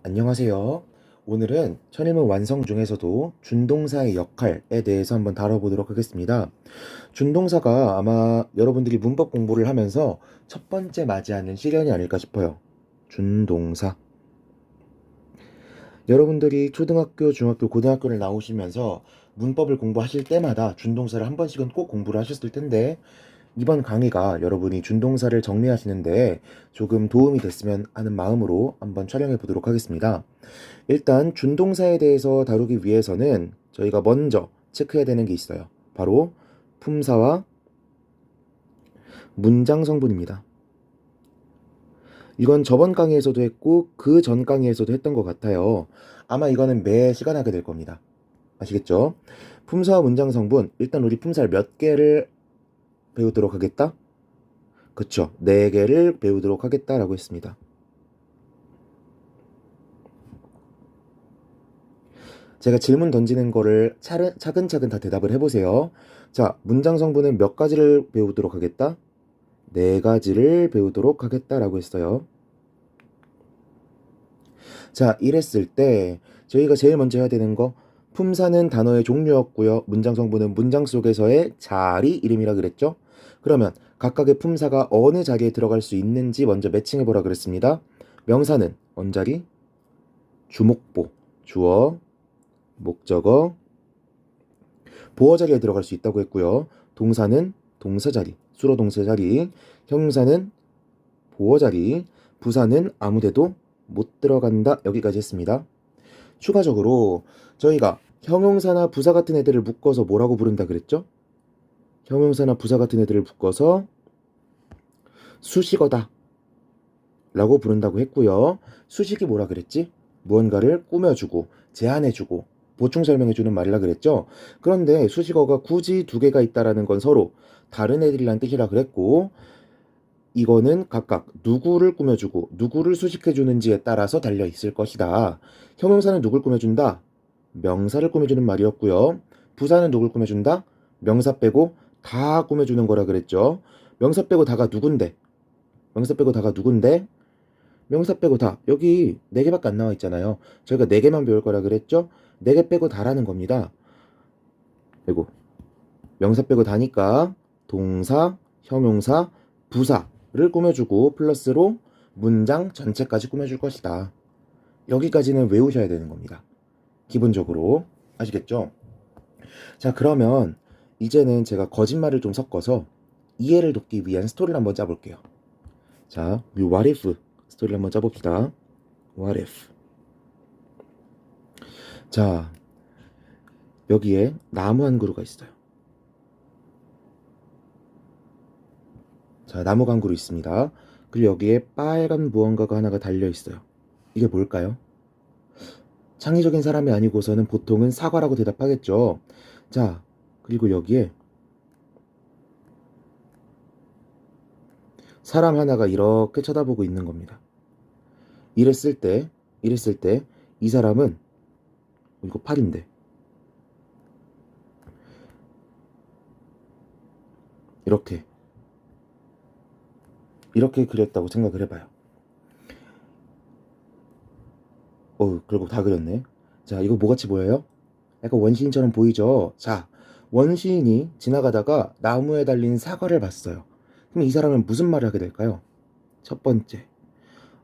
안녕하세요. 오늘은 천일문 완성 중에서도 준동사의 역할에 대해서 한번 다뤄보도록 하겠습니다. 준동사가 아마 여러분들이 문법 공부를 하면서 첫 번째 맞이하는 시련이 아닐까 싶어요. 준동사. 여러분들이 초등학교, 중학교, 고등학교를 나오시면서 문법을 공부하실 때마다 준동사를 한 번씩은 꼭 공부를 하셨을 텐데 이번 강의가 여러분이 준동사를 정리하시는데 조금 도움이 됐으면 하는 마음으로 한번 촬영해 보도록 하겠습니다. 일단 준동사에 대해서 다루기 위해서는 저희가 먼저 체크해야 되는 게 있어요. 바로 품사와 문장 성분입니다. 이건 저번 강의에서도 했고 그 전 강의에서도 했던 것 같아요. 아마 이거는 매 시간 하게 될 겁니다. 아시겠죠? 품사와 문장 성분, 일단 우리 품사를 몇 개를 배우도록 하겠다? 그쵸, 4개를 배우도록 하겠다라고 했습니다. 제가 질문 던지는 거를 차근차근 다 대답을 해보세요. 자, 문장 성분은 몇 가지를 배우도록 하겠다? 4가지를 배우도록 하겠다라고 했어요. 자, 이랬을 때 저희가 제일 먼저 해야 되는 거, 품사는 단어의 종류였고요. 문장 성분은 문장 속에서의 자리 이름이라 그랬죠? 그러면 각각의 품사가 어느 자리에 들어갈 수 있는지 먼저 매칭해보라 그랬습니다. 명사는 언자리, 주목보, 주어, 목적어, 보어 자리에 들어갈 수 있다고 했고요. 동사는 동사 자리, 수로 동사 자리, 형용사는 보어 자리, 부사는 아무데도 못 들어간다. 여기까지 했습니다. 추가적으로 저희가 형용사나 부사 같은 애들을 묶어서 뭐라고 부른다 그랬죠? 형용사나 부사 같은 애들을 묶어서 수식어다 라고 부른다고 했고요. 수식이 뭐라 그랬지? 무언가를 꾸며주고 제안해주고 보충 설명해주는 말이라 그랬죠. 그런데 수식어가 굳이 2개가 있다라는 건 서로 다른 애들이란 뜻이라 그랬고, 이거는 각각 누구를 꾸며주고 누구를 수식해주는지에 따라서 달려 있을 것이다. 형용사는 누굴 꾸며준다? 명사를 꾸며주는 말이었고요. 부사는 누굴 꾸며준다? 명사 빼고 다 꾸며주는 거라 그랬죠. 명사 빼고 다가 누군데? 명사 빼고 다가 누군데? 명사 빼고 다. 여기 4개밖에 안 나와 있잖아요. 저희가 4개만 배울 거라 그랬죠? 4개 빼고 다라는 겁니다. 그리고 명사 빼고 다니까 동사, 형용사, 부사를 꾸며주고 플러스로 문장 전체까지 꾸며줄 것이다. 여기까지는 외우셔야 되는 겁니다. 기본적으로. 아시겠죠? 자, 그러면 이제는 제가 거짓말을 좀 섞어서 이해를 돕기 위한 스토리를 한번 짜볼게요. 자, 우리 what if 스토리를 한번 짜봅시다. What if. 자, 여기에 나무 한 그루가 있어요. 자, 나무 한 그루 있습니다. 그리고 여기에 빨간 무언가가 하나가 달려 있어요. 이게 뭘까요? 창의적인 사람이 아니고서는 보통은 사과라고 대답하겠죠. 자, 그리고 여기에 사람 하나가 이렇게 쳐다보고 있는 겁니다. 이랬을 때 이 사람은, 이거 팔인데, 이렇게 그렸다고 생각을 해봐요. 결국 다 그렸네. 자, 이거 뭐같이 보여요? 약간 원시인처럼 보이죠? 자, 원시인이 지나가다가 나무에 달린 사과를 봤어요. 그럼 이 사람은 무슨 말을 하게 될까요? 첫 번째,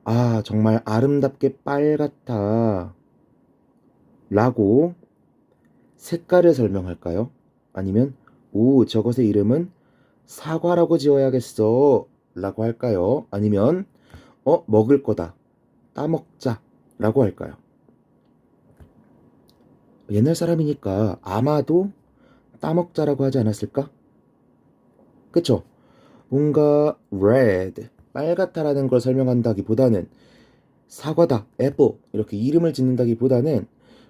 아, 정말 아름답게 빨갛다 라고 색깔을 설명할까요? 아니면 오, 저것의 이름은 사과라고 지어야겠어 라고 할까요? 아니면 먹을 거다, 따먹자 라고 할까요? 옛날 사람이니까 아마도 따먹자라고 하지 않았을까? 그쵸? 뭔가 red, 빨갛다라는 걸 설명한다기보다는 사과다, apple 이렇게 이름을 짓는다기보다는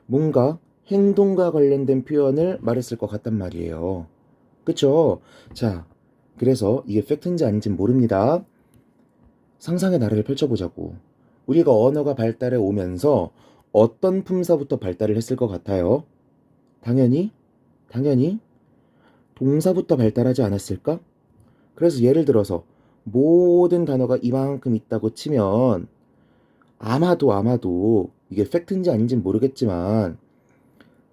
뭔가 행동과 관련된 표현을 말했을 것 같단 말이에요. 그쵸? 자, 그래서 이게 팩트인지 아닌지 모릅니다. 상상의 나래를 펼쳐보자고. 우리가 언어가 발달해 오면서 어떤 품사부터 발달을 했을 것 같아요? 당연히 동사부터 발달하지 않았을까? 그래서 예를 들어서 모든 단어가 이만큼 있다고 치면 아마도 이게 팩트인지 아닌지는 모르겠지만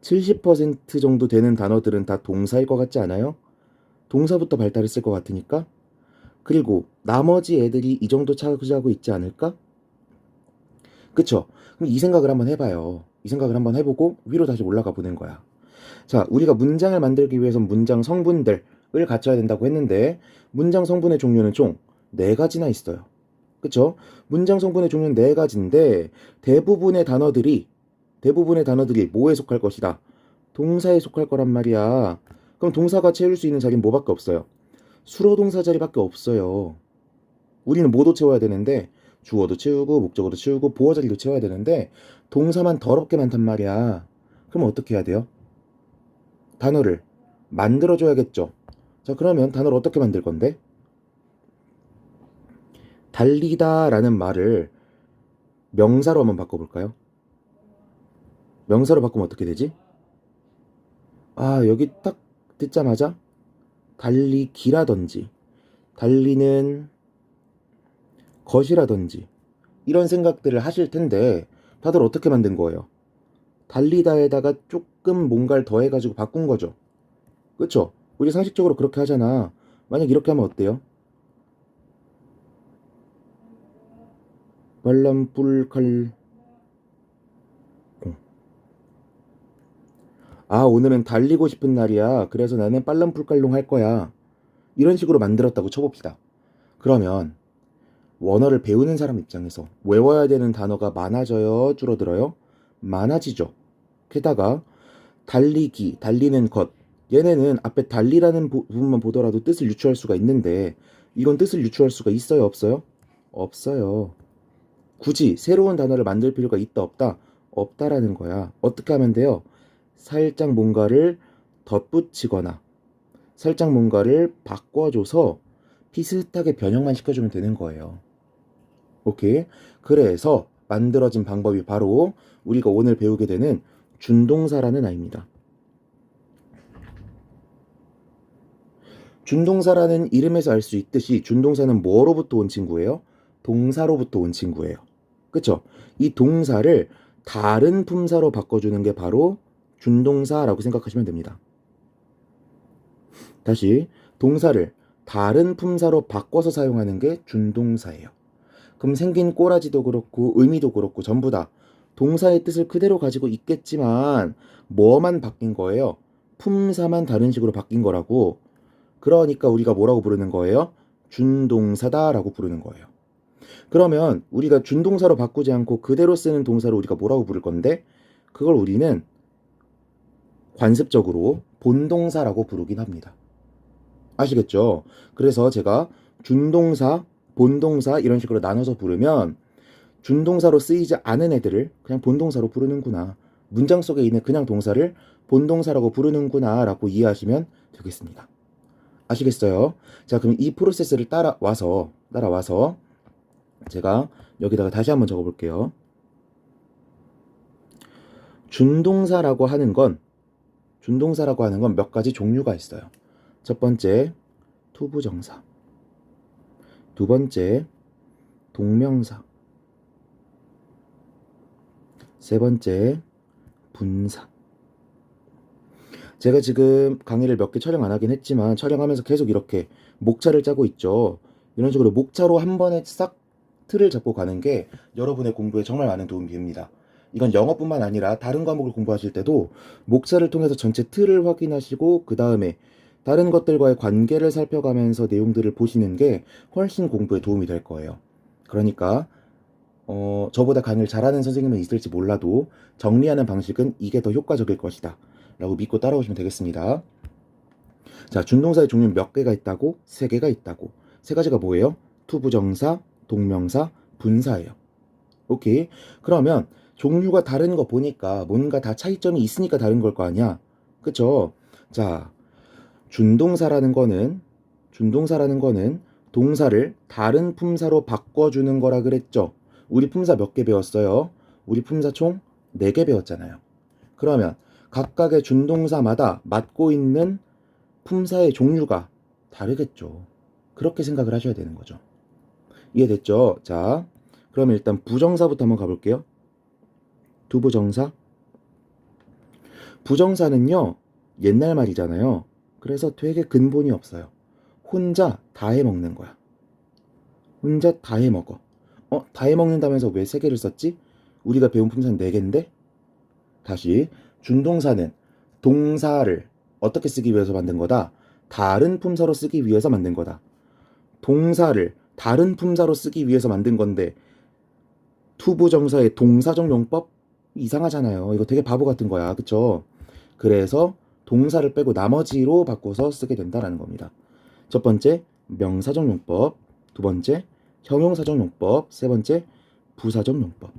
70% 정도 되는 단어들은 다 동사일 것 같지 않아요? 동사부터 발달했을 것 같으니까. 그리고 나머지 애들이 이 정도 차지하고 있지 않을까? 그쵸? 그럼 이 생각을 한번 해봐요. 이 생각을 한번 해보고 위로 다시 올라가 보는 거야. 자, 우리가 문장을 만들기 위해선 문장 성분들을 갖춰야 된다고 했는데 문장 성분의 종류는 총 4가지나 있어요. 그쵸? 문장 성분의 종류는 4가지인데 대부분의 단어들이 뭐에 속할 것이다? 동사에 속할 거란 말이야. 그럼 동사가 채울 수 있는 자리는 뭐밖에 없어요? 수로 동사 자리밖에 없어요. 우리는 뭐도 채워야 되는데 주어도 채우고 목적어도 채우고 보어 자리도 채워야 되는데 동사만 더럽게 많단 말이야. 그럼 어떻게 해야 돼요? 단어를 만들어줘야겠죠. 자, 그러면 단어를 어떻게 만들 건데? 달리다 라는 말을 명사로 한번 바꿔볼까요? 명사로 바꾸면 어떻게 되지? 아, 여기 딱 듣자마자 달리기라든지 달리는 것이라든지 이런 생각들을 하실 텐데 다들 어떻게 만든 거예요? 달리다에다가 조금 뭔가를 더해가지고 바꾼 거죠. 그쵸? 우리 상식적으로 그렇게 하잖아. 만약 이렇게 하면 어때요? 말랑불칼. 아, 오늘은 달리고 싶은 날이야. 그래서 나는 빨랑불깔롱 할 거야. 이런 식으로 만들었다고 쳐봅시다. 그러면 원어를 배우는 사람 입장에서 외워야 되는 단어가 많아져요? 줄어들어요? 많아지죠. 게다가 달리기, 달리는 것. 얘네는 앞에 달리라는 부분만 보더라도 뜻을 유추할 수가 있는데 이건 뜻을 유추할 수가 있어요? 없어요? 없어요. 굳이 새로운 단어를 만들 필요가 있다 없다? 없다라는 거야. 어떻게 하면 돼요? 살짝 뭔가를 덧붙이거나 살짝 뭔가를 바꿔줘서 비슷하게 변형만 시켜주면 되는 거예요. 오케이? 그래서 만들어진 방법이 바로 우리가 오늘 배우게 되는 준동사라는 아이입니다. 준동사라는 이름에서 알 수 있듯이 준동사는 뭐로부터 온 친구예요? 동사로부터 온 친구예요. 그쵸? 이 동사를 다른 품사로 바꿔주는 게 바로 준동사라고 생각하시면 됩니다. 다시 동사를 다른 품사로 바꿔서 사용하는 게 준동사예요. 그럼 생긴 꼬라지도 그렇고 의미도 그렇고 전부 다 동사의 뜻을 그대로 가지고 있겠지만 뭐만 바뀐 거예요? 품사만 다른 식으로 바뀐 거라고. 그러니까 우리가 뭐라고 부르는 거예요? 준동사다라고 부르는 거예요. 그러면 우리가 준동사로 바꾸지 않고 그대로 쓰는 동사를 우리가 뭐라고 부를 건데 그걸 우리는 관습적으로 본동사라고 부르긴 합니다. 아시겠죠? 그래서 제가 준동사, 본동사 이런 식으로 나눠서 부르면 준동사로 쓰이지 않은 애들을 그냥 본동사로 부르는구나. 문장 속에 있는 그냥 동사를 본동사라고 부르는구나 라고 이해하시면 되겠습니다. 아시겠어요? 자, 그럼 이 프로세스를 따라와서 제가 여기다가 다시 한번 적어볼게요. 준동사라고 하는 건 몇 가지 종류가 있어요. 첫 번째, 투부정사. 두 번째, 동명사. 세 번째, 분사. 제가 지금 강의를 몇 개 촬영 안 하긴 했지만 촬영하면서 계속 이렇게 목차를 짜고 있죠. 이런 식으로 목차로 한 번에 싹 틀을 잡고 가는 게 여러분의 공부에 정말 많은 도움이 됩니다. 이건 영어뿐만 아니라 다른 과목을 공부하실 때도 목차를 통해서 전체 틀을 확인하시고 그 다음에 다른 것들과의 관계를 살펴가면서 내용들을 보시는 게 훨씬 공부에 도움이 될 거예요. 그러니까 저보다 강의를 잘하는 선생님은 있을지 몰라도 정리하는 방식은 이게 더 효과적일 것이다 라고 믿고 따라오시면 되겠습니다. 자, 준동사의 종류는 몇 개가 있다고? 3개가 있다고. 3가지가 뭐예요? 투부정사, 동명사, 분사예요. 오케이. 그러면 종류가 다른 거 보니까 뭔가 다 차이점이 있으니까 다른 걸 거 아니야. 그쵸? 자, 준동사라는 거는 동사를 다른 품사로 바꿔주는 거라 그랬죠. 우리 품사 몇 개 배웠어요? 우리 품사 총 4개 배웠잖아요. 그러면 각각의 준동사마다 맡고 있는 품사의 종류가 다르겠죠. 그렇게 생각을 하셔야 되는 거죠. 이해됐죠? 자, 그러면 일단 부정사부터 한번 가볼게요. 투부정사. 부정사는요, 옛날 말이잖아요. 그래서 되게 근본이 없어요. 혼자 다 해먹는 거야. 혼자 다 해먹어. 다 해먹는다면서 왜 세 개를 썼지? 우리가 배운 품사는 네 개인데? 다시, 준동사는 동사를 어떻게 쓰기 위해서 만든 거다? 다른 품사로 쓰기 위해서 만든 거다. 동사를 다른 품사로 쓰기 위해서 만든 건데 투부정사의 동사적 용법? 이상하잖아요. 이거 되게 바보 같은 거야. 그쵸? 그래서 동사를 빼고 나머지로 바꿔서 쓰게 된다라는 겁니다. 첫 번째, 명사적 용법. 두 번째, 형용사적 용법. 세 번째, 부사적 용법.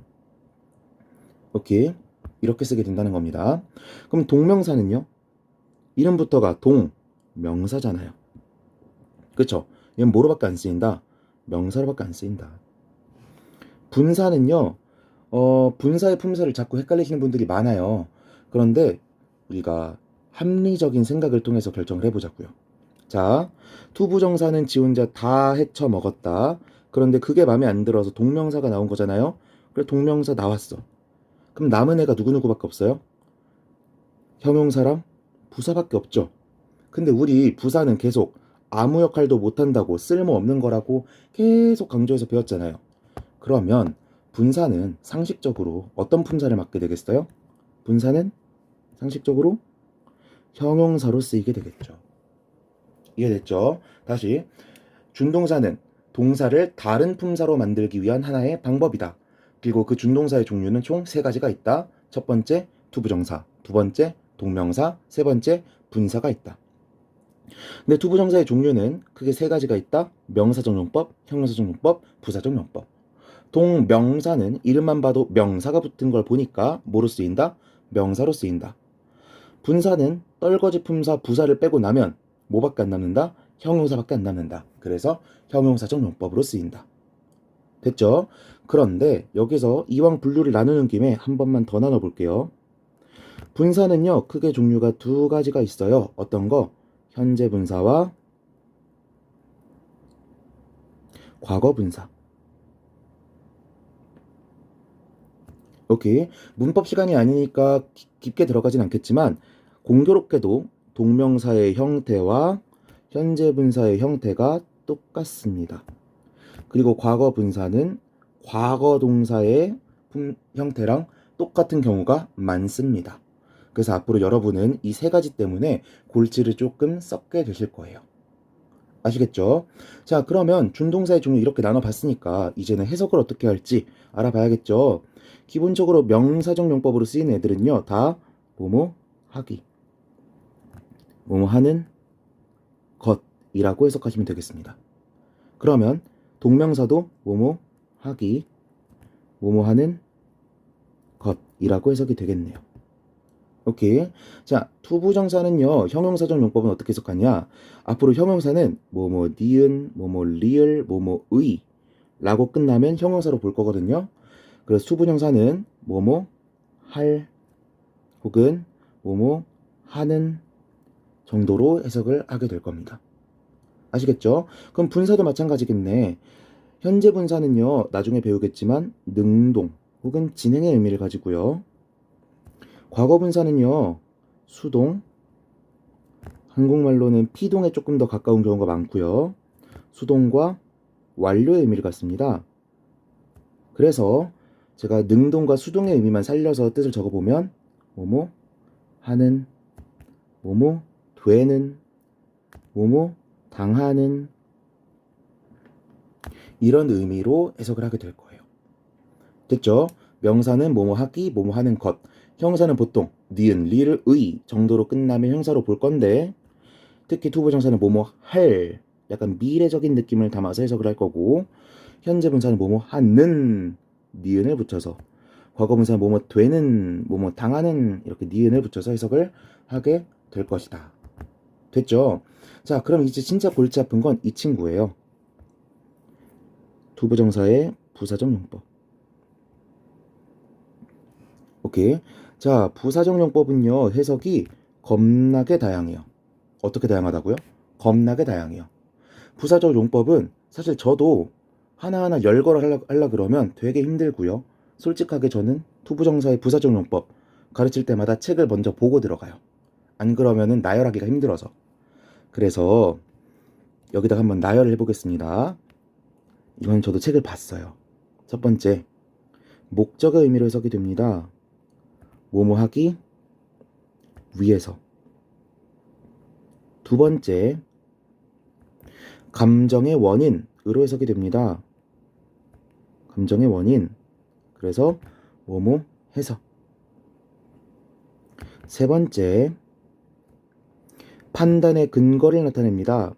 오케이. 이렇게 쓰게 된다는 겁니다. 그럼 동명사는요? 이름부터가 동, 명사잖아요. 그쵸? 얘는 뭐로밖에 안 쓰인다? 명사로밖에 안 쓰인다. 분사는요, 분사의 품사를 자꾸 헷갈리시는 분들이 많아요. 그런데 우리가 합리적인 생각을 통해서 결정을 해보자고요. 자, 투부정사는 지 혼자 다 헤쳐 먹었다. 그런데 그게 마음에 안 들어서 동명사가 나온 거잖아요. 그래 동명사 나왔어. 그럼 남은 애가 누구누구밖에 없어요? 형용사랑 부사밖에 없죠. 근데 우리 부사는 계속 아무 역할도 못한다고 쓸모없는 거라고 계속 강조해서 배웠잖아요. 그러면 분사는 상식적으로 어떤 품사를 맡게 되겠어요? 분사는 상식적으로 형용사로 쓰이게 되겠죠. 이해됐죠? 다시, 준동사는 동사를 다른 품사로 만들기 위한 하나의 방법이다. 그리고 그 준동사의 종류는 총 세 가지가 있다. 첫 번째, 투부정사. 두 번째, 동명사. 세 번째, 분사가 있다. 근데 투부정사의 종류는 크게 세 가지가 있다. 명사적 용법, 형용사적 용법, 부사적 용법. 동명사는 이름만 봐도 명사가 붙은 걸 보니까 뭐로 쓰인다? 명사로 쓰인다. 분사는 떨거지 품사 부사를 빼고 나면 뭐밖에 안 남는다? 형용사밖에 안 남는다. 그래서 형용사적 용법으로 쓰인다. 됐죠? 그런데 여기서 이왕 분류를 나누는 김에 한 번만 더 나눠볼게요. 분사는요, 크게 종류가 두 가지가 있어요. 어떤 거? 현재 분사와 과거 분사. 오케이. 문법 시간이 아니니까 깊게 들어가진 않겠지만 공교롭게도 동명사의 형태와 현재 분사의 형태가 똑같습니다. 그리고 과거 분사는 과거 동사의 형태랑 똑같은 경우가 많습니다. 그래서 앞으로 여러분은 이 세 가지 때문에 골치를 조금 썩게 되실 거예요. 아시겠죠? 자, 그러면 준동사의 종류 이렇게 나눠봤으니까 이제는 해석을 어떻게 할지 알아봐야겠죠? 기본적으로 명사적 용법으로 쓰이는 애들은요, 다 뭐뭐 하기, 뭐뭐 하는 것이라고 해석하시면 되겠습니다. 그러면 동명사도 뭐뭐 하기, 뭐뭐 하는 것이라고 해석이 되겠네요. 오케이. 자, 투부정사는요, 형용사적 용법은 어떻게 해석하냐? 앞으로 형용사는 뭐뭐 니은, 뭐뭐 리을, 뭐뭐의 라고 끝나면 형용사로 볼 거거든요. 그래서 투부정사는 뭐뭐 할 혹은 뭐뭐 하는 정도로 해석을 하게 될 겁니다. 아시겠죠? 그럼 분사도 마찬가지겠네. 현재 분사는요, 나중에 배우겠지만 능동 혹은 진행의 의미를 가지고요. 과거 분사는요, 수동, 한국말로는 피동에 조금 더 가까운 경우가 많고요. 수동과 완료의 의미를 갖습니다. 그래서 제가 능동과 수동의 의미만 살려서 뜻을 적어보면 뭐뭐 하는, 뭐뭐 되는, 뭐뭐 당하는 이런 의미로 해석을 하게 될 거예요. 됐죠? 명사는 뭐뭐 하기, 뭐뭐 하는 것. 형사는 보통 니은, 리을, 의 정도로 끝나면 형사로 볼 건데 특히 투부정사는 뭐뭐 할 약간 미래적인 느낌을 담아서 해석을 할 거고 현재 분사는 뭐뭐 하는 니은을 붙여서 과거 분사는 뭐뭐 되는, 뭐뭐 당하는 이렇게 니은을 붙여서 해석을 하게 될 것이다. 됐죠? 자, 그럼 이제 진짜 골치 아픈 건 이 친구예요. 투부정사의 부사적 용법. 오케이. 자, 부사적 용법은요, 해석이 겁나게 다양해요. 어떻게 다양하다고요? 겁나게 다양해요. 부사적 용법은 사실 저도 하나하나 열거를 하려 그러면 되게 힘들고요. 솔직하게 저는 투부정사의 부사적 용법 가르칠 때마다 책을 먼저 보고 들어가요. 안 그러면은 나열하기가 힘들어서. 그래서 여기다가 한번 나열을 해보겠습니다. 이건 저도 책을 봤어요. 첫 번째, 목적의 의미로 해석이 됩니다. 뭐뭐 하기 위해서. 두 번째, 감정의 원인으로 해석이 됩니다. 감정의 원인. 그래서 뭐뭐 해서. 세 번째, 판단의 근거를 나타냅니다.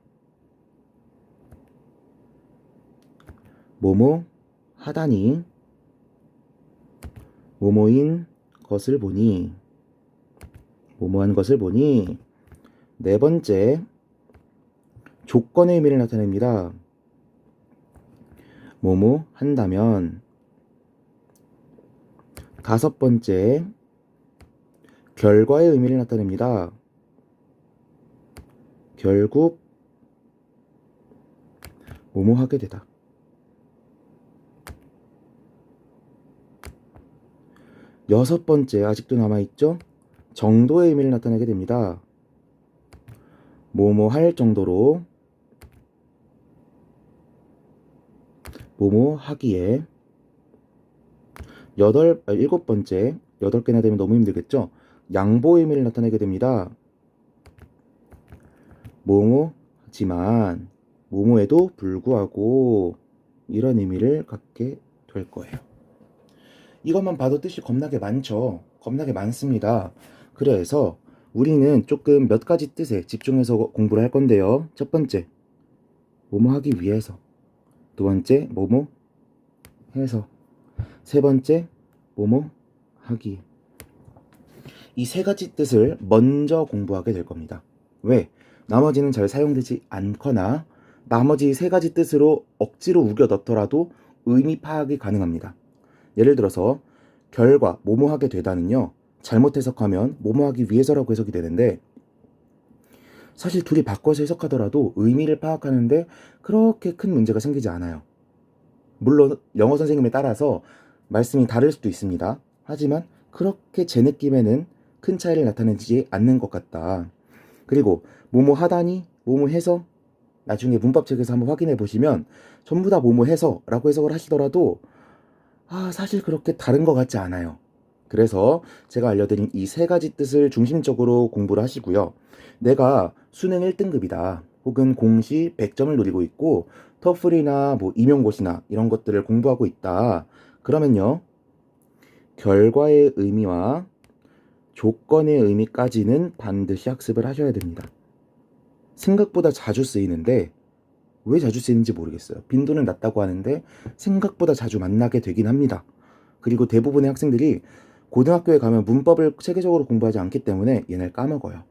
뭐뭐 하다니 뭐뭐인 것을 보니 뭐뭐한 것을 보니. 네 번째, 조건의 의미를 나타냅니다. 뭐뭐 한다면. 다섯 번째, 결과의 의미를 나타냅니다. 결국 뭐뭐 하게 되다. 여섯 번째, 아직도 남아있죠? 정도의 의미를 나타내게 됩니다. 뭐뭐 할 정도로 뭐뭐 하기에. 일곱 번째, 8개나 되면 너무 힘들겠죠? 양보의 의미를 나타내게 됩니다. 뭐뭐 하지만 뭐뭐에도 불구하고 이런 의미를 갖게 될 거예요. 이것만 봐도 뜻이 겁나게 많죠. 겁나게 많습니다. 그래서 우리는 조금 몇 가지 뜻에 집중해서 공부를 할 건데요. 첫 번째, 뭐뭐 하기 위해서. 두 번째, 뭐뭐 해서. 세 번째, 뭐뭐 하기. 이 세 가지 뜻을 먼저 공부하게 될 겁니다. 왜? 나머지는 잘 사용되지 않거나 나머지 세 가지 뜻으로 억지로 우겨 넣더라도 의미 파악이 가능합니다. 예를 들어서 결과 뭐뭐 하게 되다는요, 잘못 해석하면 뭐뭐 하기 위해서라고 해석이 되는데, 사실 둘이 바꿔서 해석하더라도 의미를 파악하는데 그렇게 큰 문제가 생기지 않아요. 물론 영어 선생님에 따라서 말씀이 다를 수도 있습니다. 하지만 그렇게 제 느낌에는 큰 차이를 나타내지 않는 것 같다. 그리고 뭐뭐 하다니 뭐뭐 해서, 나중에 문법책에서 한번 확인해 보시면 전부 다 뭐뭐 해서 라고 해석을 하시더라도 사실 그렇게 다른 것 같지 않아요. 그래서 제가 알려드린 이 세 가지 뜻을 중심적으로 공부를 하시고요. 내가 수능 1등급이다, 혹은 공시 100점을 노리고 있고 터플이나 뭐 임용고시나 이런 것들을 공부하고 있다, 그러면요, 결과의 의미와 조건의 의미까지는 반드시 학습을 하셔야 됩니다. 생각보다 자주 쓰이는데 왜 자주 쓰이는지 모르겠어요. 빈도는 낮다고 하는데 생각보다 자주 만나게 되긴 합니다. 그리고 대부분의 학생들이 고등학교에 가면 문법을 체계적으로 공부하지 않기 때문에 얘네를 까먹어요.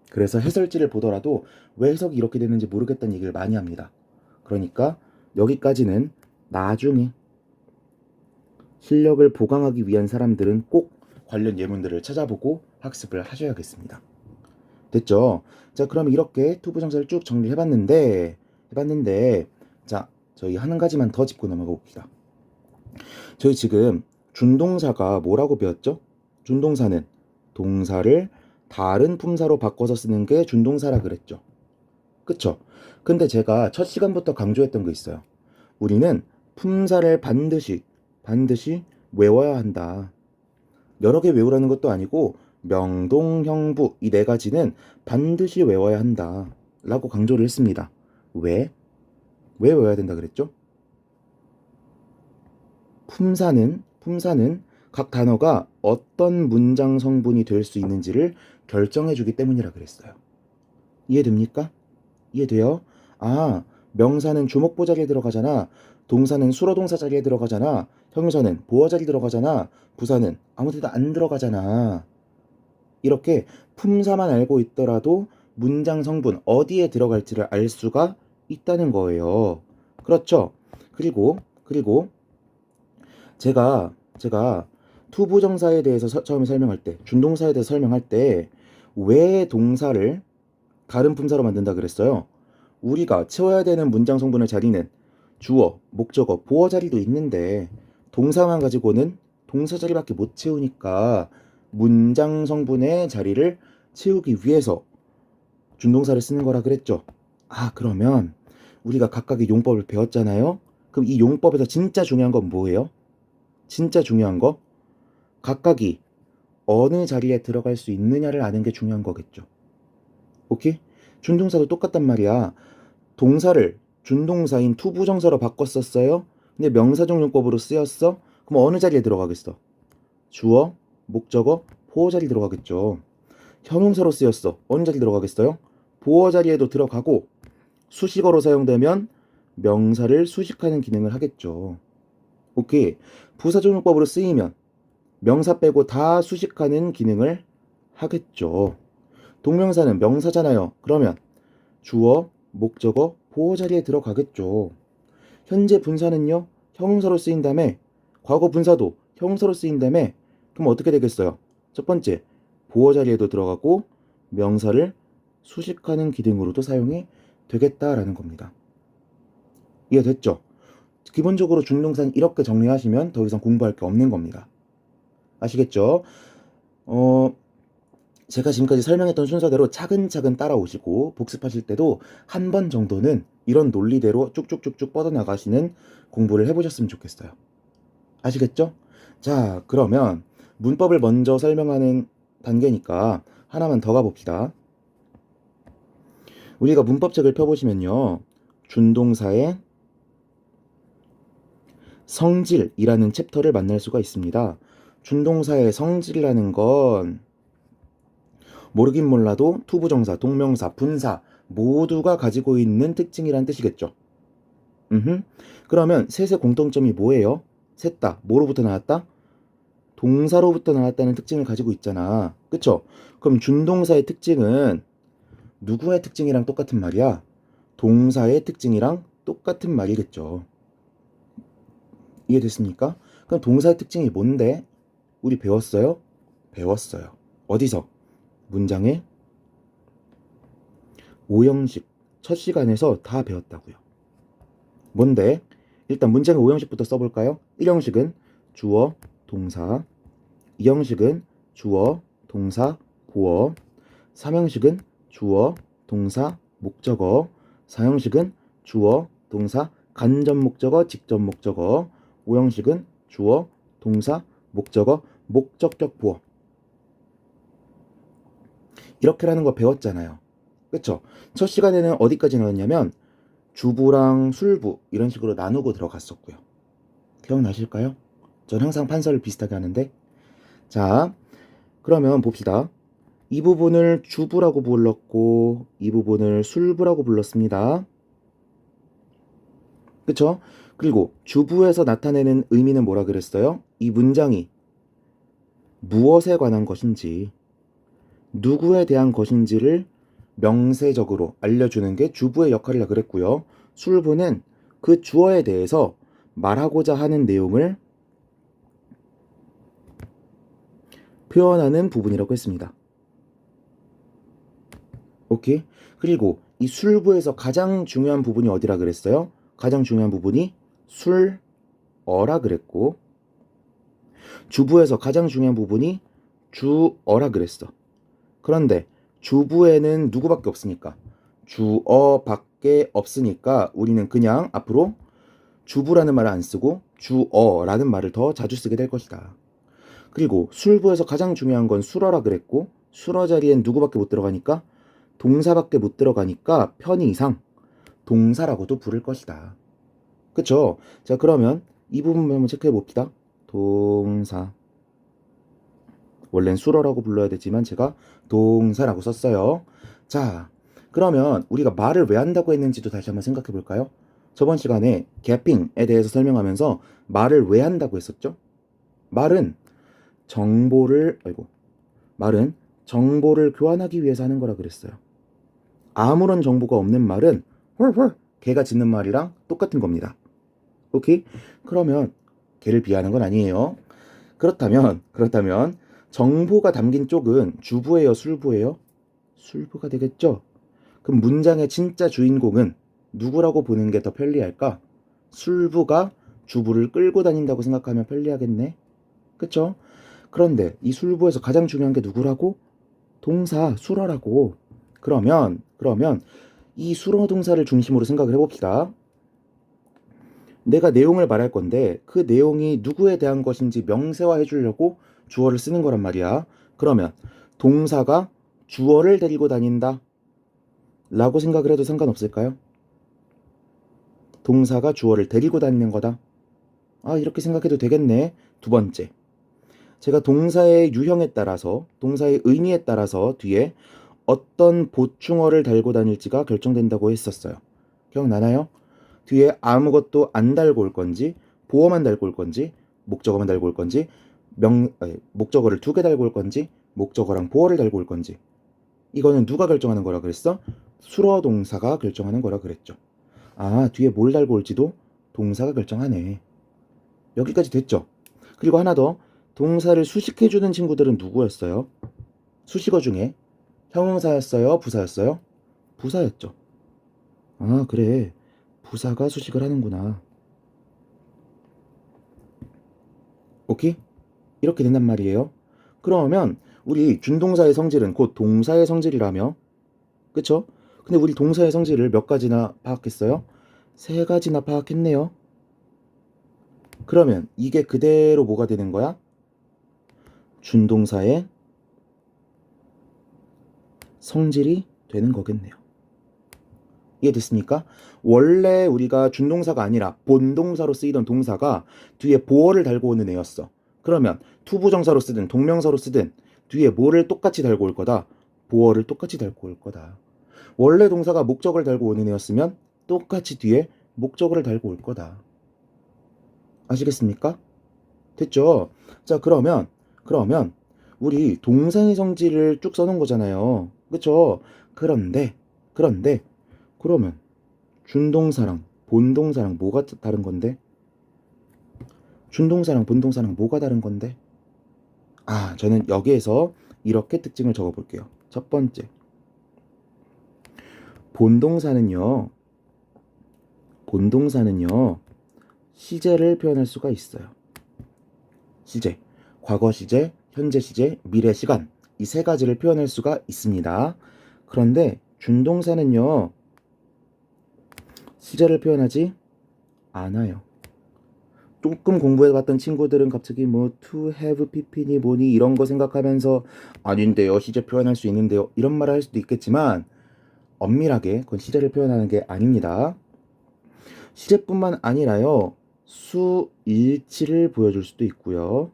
그래서 해설지를 보더라도 왜 해석이 이렇게 되는지 모르겠다는 얘기를 많이 합니다. 그러니까 여기까지는 나중에 실력을 보강하기 위한 사람들은 꼭 관련 예문들을 찾아보고 학습을 하셔야겠습니다. 됐죠? 자, 그럼 이렇게 투부정사를 쭉 정리해봤는데, 자, 저희 한 가지만 더 짚고 넘어가 봅시다. 저희 지금 준동사가 뭐라고 배웠죠? 준동사는 동사를 다른 품사로 바꿔서 쓰는 게 준동사라 그랬죠. 그쵸? 근데 제가 첫 시간부터 강조했던 거 있어요. 우리는 품사를 반드시 외워야 한다. 여러 개 외우라는 것도 아니고 명동, 형부 이 네 가지는 반드시 외워야 한다 라고 강조를 했습니다. 왜 외워야 된다 그랬죠? 품사는 각 단어가 어떤 문장 성분이 될 수 있는지를 결정해 주기 때문이라 그랬어요. 이해됩니까? 이해돼요? 명사는 주목보 자리에 들어가잖아. 동사는 수로동사 자리에 들어가잖아. 형용사는 보어 자리에 들어가잖아. 부사는 아무 데도 안 들어가잖아. 이렇게 품사만 알고 있더라도 문장 성분 어디에 들어갈지를 알 수가 있다는 거예요. 그렇죠? 그리고 제가 투부정사에 대해서 처음에 설명할 때, 준동사에 대해서 설명할 때 왜 동사를 다른 품사로 만든다 그랬어요? 우리가 채워야 되는 문장 성분의 자리는 주어, 목적어, 보어 자리도 있는데 동사만 가지고는 동사 자리밖에 못 채우니까 문장 성분의 자리를 채우기 위해서 준동사를 쓰는 거라 그랬죠. 그러면 우리가 각각의 용법을 배웠잖아요. 그럼 이 용법에서 진짜 중요한 건 뭐예요? 진짜 중요한 거? 각각이 어느 자리에 들어갈 수 있느냐를 아는 게 중요한 거겠죠. 오케이? 준동사도 똑같단 말이야. 동사를 준동사인 투부정사로 바꿨었어요. 근데 명사적 용법으로 쓰였어. 그럼 어느 자리에 들어가겠어? 주어, 목적어, 보어 자리에 들어가겠죠. 형용사로 쓰였어. 어느 자리에 들어가겠어요? 보어 자리에도 들어가고 수식어로 사용되면 명사를 수식하는 기능을 하겠죠. 오케이. 부사적 용법으로 쓰이면 명사 빼고 다 수식하는 기능을 하겠죠. 동명사는 명사잖아요. 그러면 주어, 목적어, 보어 자리에 들어가겠죠. 현재 분사는요, 형용사로 쓰인 다음에 과거 분사도 형용사로 쓰인 다음에 그럼 어떻게 되겠어요? 첫 번째, 보어 자리에도 들어가고 명사를 수식하는 기능으로도 사용이 되겠다라는 겁니다. 이해됐죠? 기본적으로 준동사는 이렇게 정리하시면 더 이상 공부할 게 없는 겁니다. 아시겠죠? 제가 지금까지 설명했던 순서대로 차근차근 따라오시고 복습하실 때도 한 번 정도는 이런 논리대로 쭉쭉쭉쭉 뻗어나가시는 공부를 해보셨으면 좋겠어요. 아시겠죠? 자, 그러면 문법을 먼저 설명하는 단계니까 하나만 더 가봅시다. 우리가 문법책을 펴보시면요. 준동사의 성질이라는 챕터를 만날 수가 있습니다. 준동사의 성질이라는 건 모르긴 몰라도 투부정사, 동명사, 분사 모두가 가지고 있는 특징이란 뜻이겠죠. 그러면 셋의 공통점이 뭐예요? 셋 다 뭐로부터 나왔다? 동사로부터 나왔다는 특징을 가지고 있잖아. 그쵸? 그럼 준동사의 특징은 누구의 특징이랑 똑같은 말이야? 동사의 특징이랑 똑같은 말이겠죠. 이해됐습니까? 그럼 동사의 특징이 뭔데? 우리 배웠어요? 배웠어요. 어디서? 문장의 5형식 첫 시간에서 다 배웠다고요. 뭔데? 일단 문장의 5형식부터 써볼까요? 1형식은 주어, 동사. 2형식은 주어, 동사, 보어. 3형식은 주어, 동사, 목적어. 4형식은 주어, 동사, 간접 목적어, 직접 목적어. 5형식은 주어, 동사, 목적어, 목적격 보어. 이렇게라는 거 배웠잖아요. 그쵸? 첫 시간에는 어디까지 나왔냐면 주부랑 술부 이런 식으로 나누고 들어갔었고요. 기억나실까요? 전 항상 판서를 비슷하게 하는데. 자, 그러면 봅시다. 이 부분을 주부라고 불렀고 이 부분을 술부라고 불렀습니다. 그쵸? 그리고 주부에서 나타내는 의미는 뭐라 그랬어요? 이 문장이 무엇에 관한 것인지 누구에 대한 것인지를 명세적으로 알려주는 게 주부의 역할이라 그랬고요. 술부는 그 주어에 대해서 말하고자 하는 내용을 표현하는 부분이라고 했습니다. 오케이? 그리고 이 술부에서 가장 중요한 부분이 어디라 그랬어요? 가장 중요한 부분이 술어라 그랬고 주부에서 가장 중요한 부분이 주어라 그랬어. 그런데 주부에는 누구밖에 없으니까 주어밖에 없으니까 우리는 그냥 앞으로 주부라는 말을 안 쓰고 주어라는 말을 더 자주 쓰게 될 것이다. 그리고 술부에서 가장 중요한 건 술어라 그랬고 술어 자리엔 누구밖에 못 들어가니까 동사밖에 못 들어가니까 편의상 동사라고도 부를 것이다. 그쵸? 자, 그러면 이 부분 한번 체크해 봅시다. 동사. 원래는 술어라고 불러야 되지만 제가 동사라고 썼어요. 자, 그러면 우리가 말을 왜 한다고 했는지도 다시 한번 생각해 볼까요? 저번 시간에 gaping에 대해서 설명하면서 말을 왜 한다고 했었죠? 말은 정보를 교환하기 위해서 하는 거라 그랬어요. 아무런 정보가 없는 말은 헐헐 개가 짖는 말이랑 똑같은 겁니다. 오케이? 그러면 개를 비하하는 건 아니에요. 그렇다면 정보가 담긴 쪽은 주부예요, 술부예요? 술부가 되겠죠? 그럼 문장의 진짜 주인공은 누구라고 보는 게 더 편리할까? 술부가 주부를 끌고 다닌다고 생각하면 편리하겠네. 그쵸? 그런데 이 술부에서 가장 중요한 게 누구라고? 동사, 술어라고. 그러면 이 술어 동사를 중심으로 생각을 해봅시다. 내가 내용을 말할 건데 그 내용이 누구에 대한 것인지 명세화해 주려고 주어를 쓰는 거란 말이야. 그러면 동사가 주어를 데리고 다닌다 라고 생각을 해도 상관없을까요? 동사가 주어를 데리고 다니는 거다. 아, 이렇게 생각해도 되겠네. 두 번째, 제가 동사의 유형에 따라서, 동사의 의미에 따라서 뒤에 어떤 보충어를 달고 다닐지가 결정된다고 했었어요. 기억나나요? 뒤에 아무것도 안 달고 올 건지, 보어만 달고 올 건지, 목적어만 달고 올 건지, 목적어를 두 개 달고 올 건지, 목적어랑 보어를 달고 올 건지. 이거는 누가 결정하는 거라 그랬어? 수러 동사가 결정하는 거라 그랬죠. 아, 뒤에 뭘 달고 올지도 동사가 결정하네. 여기까지 됐죠? 그리고 하나 더, 동사를 수식해주는 친구들은 누구였어요? 수식어 중에 형용사였어요? 부사였어요? 부사였죠. 아, 그래. 부사가 수식을 하는구나. 오케이? 이렇게 된단 말이에요. 그러면 우리 준동사의 성질은 곧 동사의 성질이라며? 그쵸? 근데 우리 동사의 성질을 몇 가지나 파악했어요? 세 가지나 파악했네요. 그러면 이게 그대로 뭐가 되는 거야? 준동사의 성질이 되는 거겠네요. 이해됐습니까? 원래 우리가 준동사가 아니라 본동사로 쓰이던 동사가 뒤에 보어를 달고 오는 애였어. 그러면 투부정사로 쓰든 동명사로 쓰든 뒤에 뭐를 똑같이 달고 올 거다? 보어를 똑같이 달고 올 거다. 원래 동사가 목적을 달고 오는 애였으면 똑같이 뒤에 목적어를 달고 올 거다. 아시겠습니까? 됐죠? 자, 그러면 우리 동사의 성질을 쭉 써놓은 거잖아요. 그쵸? 그런데 그러면 준동사랑 본동사랑 뭐가 다른 건데? 준동사랑 본동사랑 뭐가 다른 건데? 아, 저는 여기에서 이렇게 특징을 적어 볼게요. 첫 번째, 본동사는요 시제를 표현할 수가 있어요. 시제, 과거 시제, 현재 시제, 미래 시간, 이 세 가지를 표현할 수가 있습니다. 그런데 준동사는요 시제를 표현하지 않아요. 조금 공부해봤던 친구들은 갑자기 뭐 to have pp니 뭐니 이런 거 생각하면서 아닌데요, 시제 표현할 수 있는데요, 이런 말을 할 수도 있겠지만 엄밀하게 그건 시제를 표현하는 게 아닙니다. 시제뿐만 아니라요, 수일치를 보여줄 수도 있고요.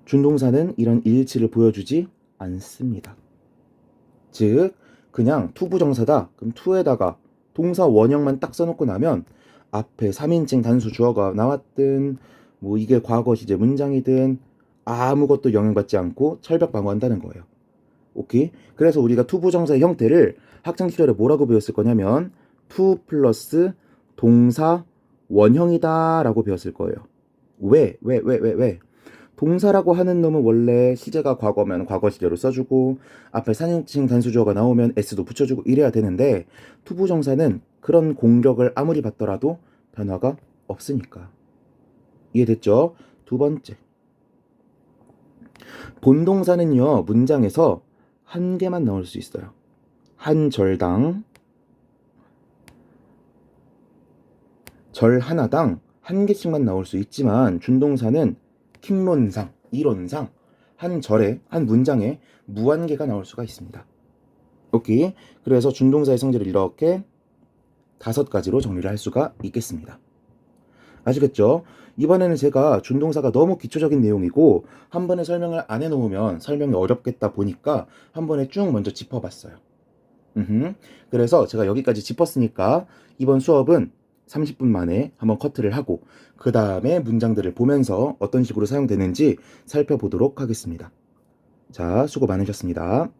준동사는 이런 일치를 보여주지 않습니다. 즉 그냥 투부정사다 그럼 투에다가 동사 원형만 딱 써놓고 나면 앞에 3인칭 단수 주어가 나왔든 뭐 이게 과거 시제 문장이든 아무것도 영향받지 않고 철벽 방어한다는 거예요. 오케이? 그래서 우리가 투부정사의 형태를 학창 시절에 뭐라고 배웠을 거냐면 투 플러스 동사 원형이다 라고 배웠을 거예요. 왜? 동사라고 하는 놈은 원래 시제가 과거면 과거 시제로 써주고 앞에 3인칭 단수주어가 나오면 s도 붙여주고 이래야 되는데 투부정사는 그런 공격을 아무리 받더라도 변화가 없으니까. 이해됐죠? 두 번째, 본동사는요 문장에서 한 개만 나올 수 있어요. 한 절당 절 하나당 한 개씩만 나올 수 있지만 준동사는 킹론상, 이론상 한 절에, 한 문장에 무한개가 나올 수가 있습니다. 오케이. 그래서 준동사의 성질을 이렇게 5가지로 정리를 할 수가 있겠습니다. 아시겠죠? 이번에는 제가 준동사가 너무 기초적인 내용이고 한 번에 설명을 안 해놓으면 설명이 어렵겠다 보니까 한 번에 쭉 먼저 짚어봤어요. 그래서 제가 여기까지 짚었으니까 이번 수업은 30분 만에 한번 커트를 하고 그 다음에 문장들을 보면서 어떤 식으로 사용되는지 살펴보도록 하겠습니다. 자, 수고 많으셨습니다.